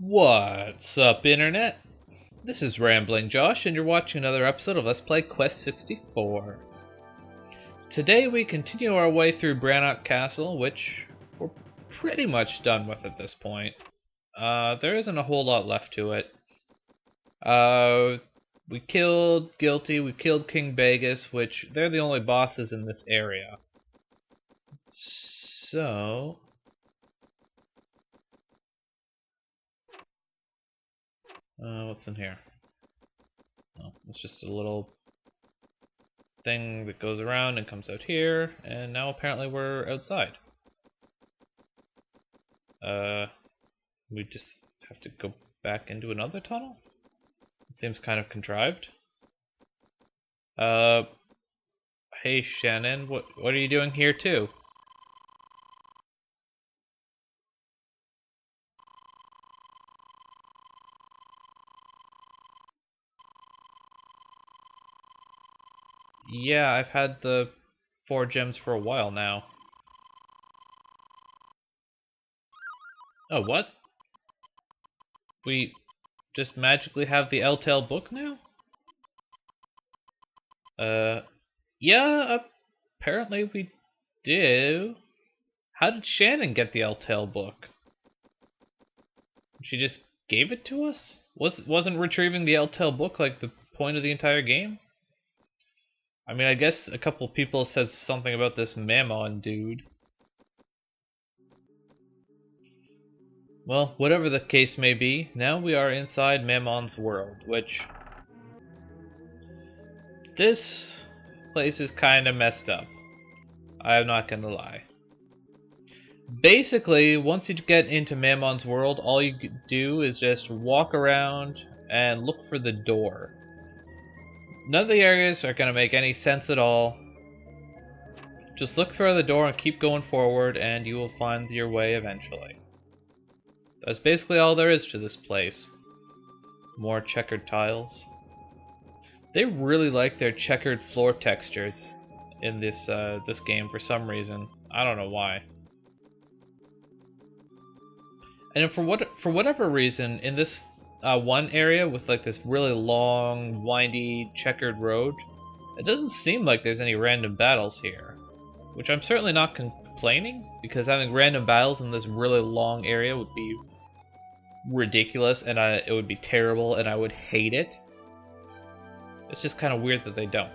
What's up, Internet? This is Rambling Josh, and you're watching another episode of Let's Play Quest 64. Today we continue our way through Brannock Castle, which we're pretty much done with at this point. There isn't a whole lot left to it. We killed Guilty, we killed King Bagus, which they're the only bosses in this area. So... what's in here? Oh, it's just a little thing that goes around and comes out here, and now apparently we're outside. We just have to go back into another tunnel? It seems kind of contrived. Hey Shannon, what are you doing here too? Yeah, I've had the 4 gems for a while now. Oh, what? We just magically have the L-Tail book now? Yeah, apparently we do. How did Shannon get the L-Tail book? She just gave it to us? Wasn't retrieving the L-Tail book like the point of the entire game? I mean, I guess a couple people said something about this Mammon dude. Well, whatever the case may be, now we are inside Mammon's world, which... this place is kinda messed up. I'm not gonna lie. Basically, once you get into Mammon's world, all you do is just walk around and look for the door. None of the areas are going to make any sense at all. Just look through the door and keep going forward, and you will find your way eventually. That's basically all there is to this place. More checkered tiles. They really like their checkered floor textures in this game for some reason. I don't know why. And for whatever reason, in this one area with like this really long, windy, checkered road, it doesn't seem like there's any random battles here. Which I'm certainly not complaining, because having random battles in this really long area would be ridiculous, and it would be terrible, and I would hate it. It's just kind of weird that they don't.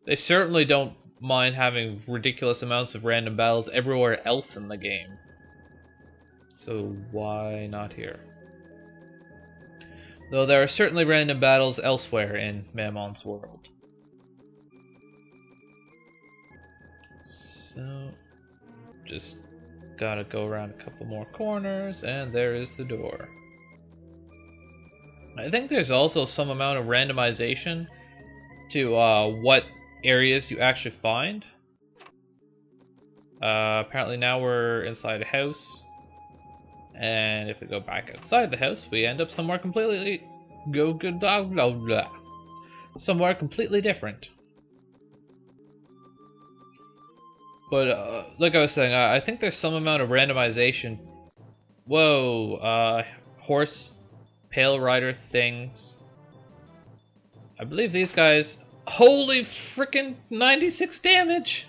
They certainly don't mind having ridiculous amounts of random battles everywhere else in the game. So why not here? Though there are certainly random battles elsewhere in Mammon's world. So, just gotta go around a couple more corners, and there is the door. I think there's also some amount of randomization to what areas you actually find. Apparently now we're inside a house. And if we go back outside the house, we end up somewhere completely somewhere completely different. But like I was saying, I think there's some amount of randomization. Whoa, horse, pale rider things. I believe these guys. Holy frickin' 96 damage!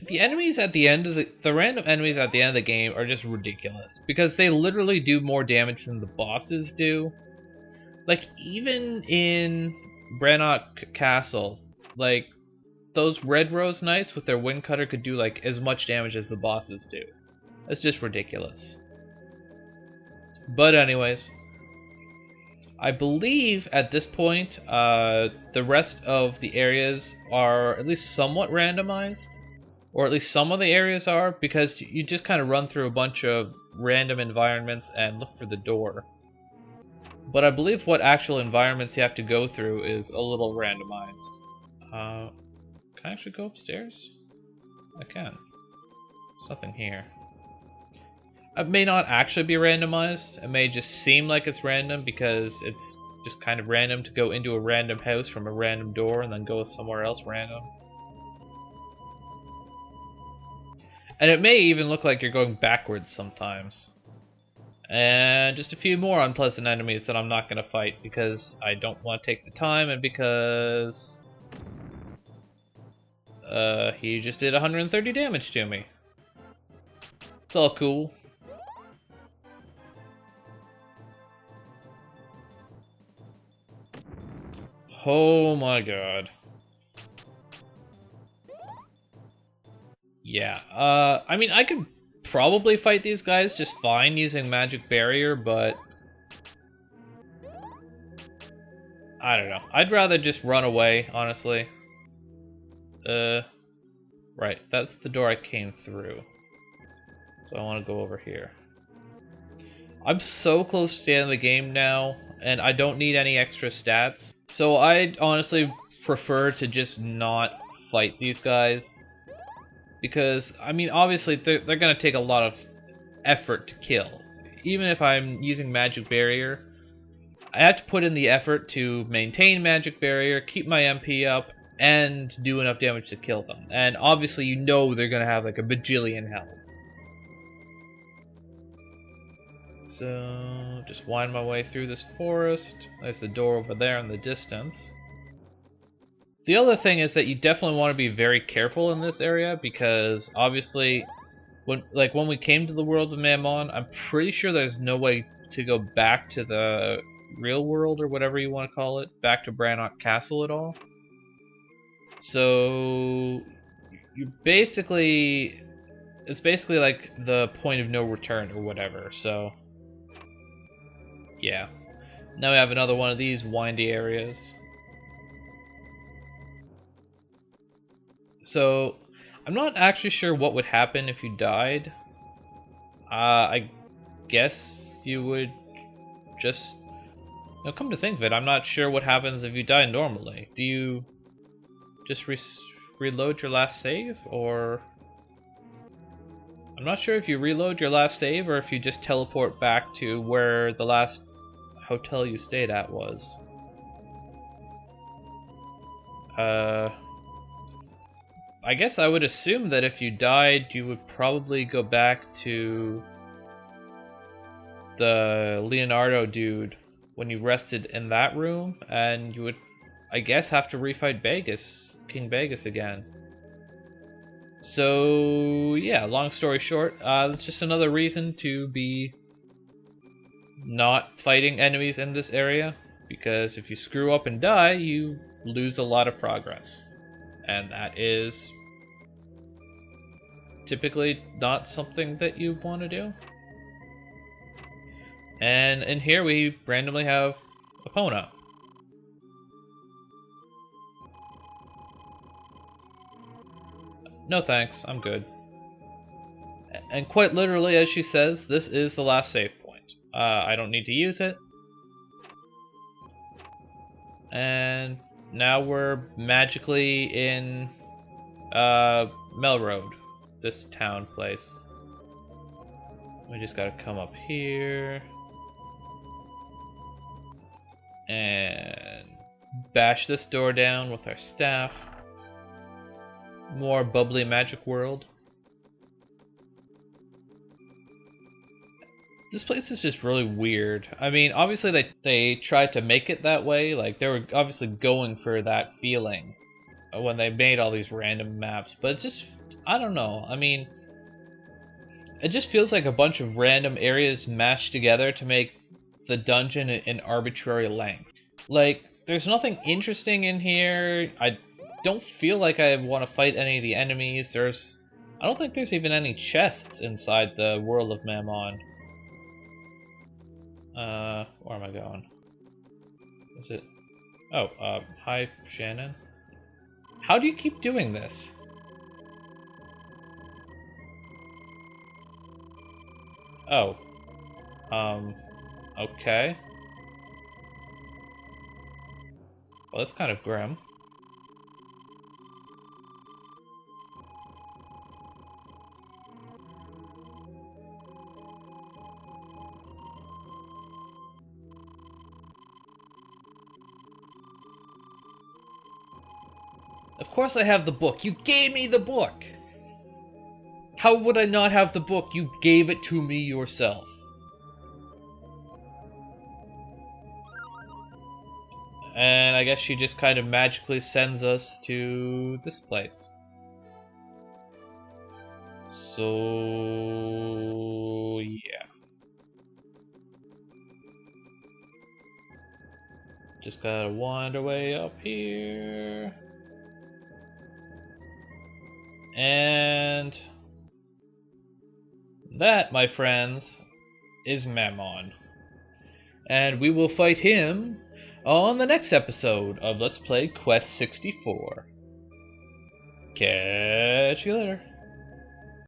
The enemies at the end of the random enemies at the end of the game are just ridiculous, because they literally do more damage than the bosses do. Like, even in Brannock Castle, like, those Red Rose Knights with their Wind Cutter could do like as much damage as the bosses do. That's just ridiculous. But anyways, I believe at this point the rest of the areas are at least somewhat randomized. Or at least some of the areas are, because you just kind of run through a bunch of random environments and look for the door. But I believe what actual environments you have to go through is a little randomized. Can I actually go upstairs? I can. There's nothing here. It may not actually be randomized. It may just seem like it's random because it's just kind of random to go into a random house from a random door and then go somewhere else random. And it may even look like you're going backwards sometimes. And just a few more unpleasant enemies that I'm not going to fight because I don't want to take the time and because he just did 130 damage to me. It's all cool. Oh my god. Yeah, I mean, I could probably fight these guys just fine using Magic Barrier, but I don't know. I'd rather just run away, honestly. Right, that's the door I came through. So I want to go over here. I'm so close to the end of the game now, and I don't need any extra stats. So I'd honestly prefer to just not fight these guys. Because, I mean, obviously they're going to take a lot of effort to kill. Even if I'm using Magic Barrier, I have to put in the effort to maintain Magic Barrier, keep my MP up, and do enough damage to kill them. And obviously you know they're going to have like a bajillion health. So, just wind my way through this forest. There's the door over there in the distance. The other thing is that you definitely want to be very careful in this area because obviously when we came to the world of Mammon, I'm pretty sure there's no way to go back to the real world or whatever you want to call it, back to Brannock Castle at all. So it's basically like the point of no return or whatever. So yeah. Now we have another one of these windy areas. So, I'm not actually sure what would happen if you died. I guess you would just... Now, come to think of it, I'm not sure what happens if you die normally. Do you just reload your last save, or... I'm not sure if you reload your last save, or if you just teleport back to where the last hotel you stayed at was. I guess I would assume that if you died, you would probably go back to the Leonardo dude when you rested in that room, and you would, I guess, have to refight King Bagus again. So, yeah, long story short, it's just another reason to be not fighting enemies in this area, because if you screw up and die, you lose a lot of progress. And that is typically not something that you want to do. And in here we randomly have Epona. No thanks, I'm good. And quite literally, as she says, this is the last save point. I don't need to use it. And now we're magically in Melroad, this town place. We just gotta come up here and bash this door down with our staff. More bubbly magic world. This place is just really weird. I mean, obviously they tried to make it that way. Like, they were obviously going for that feeling when they made all these random maps. But it's just, I don't know. I mean, it just feels like a bunch of random areas mashed together to make the dungeon an arbitrary length. Like, there's nothing interesting in here. I don't feel like I want to fight any of the enemies. I don't think there's even any chests inside the world of Mammon. Where am I going? Is it? Oh, hi, Shannon. How do you keep doing this? Oh. Okay. Well, that's kind of grim. Of course I have the book. You gave me the book! How would I not have the book? You gave it to me yourself. And I guess she just kind of magically sends us to this place. So, yeah. Just gotta wander way up here. And that, my friends, is Mammon. And we will fight him on the next episode of Let's Play Quest 64. Catch you later.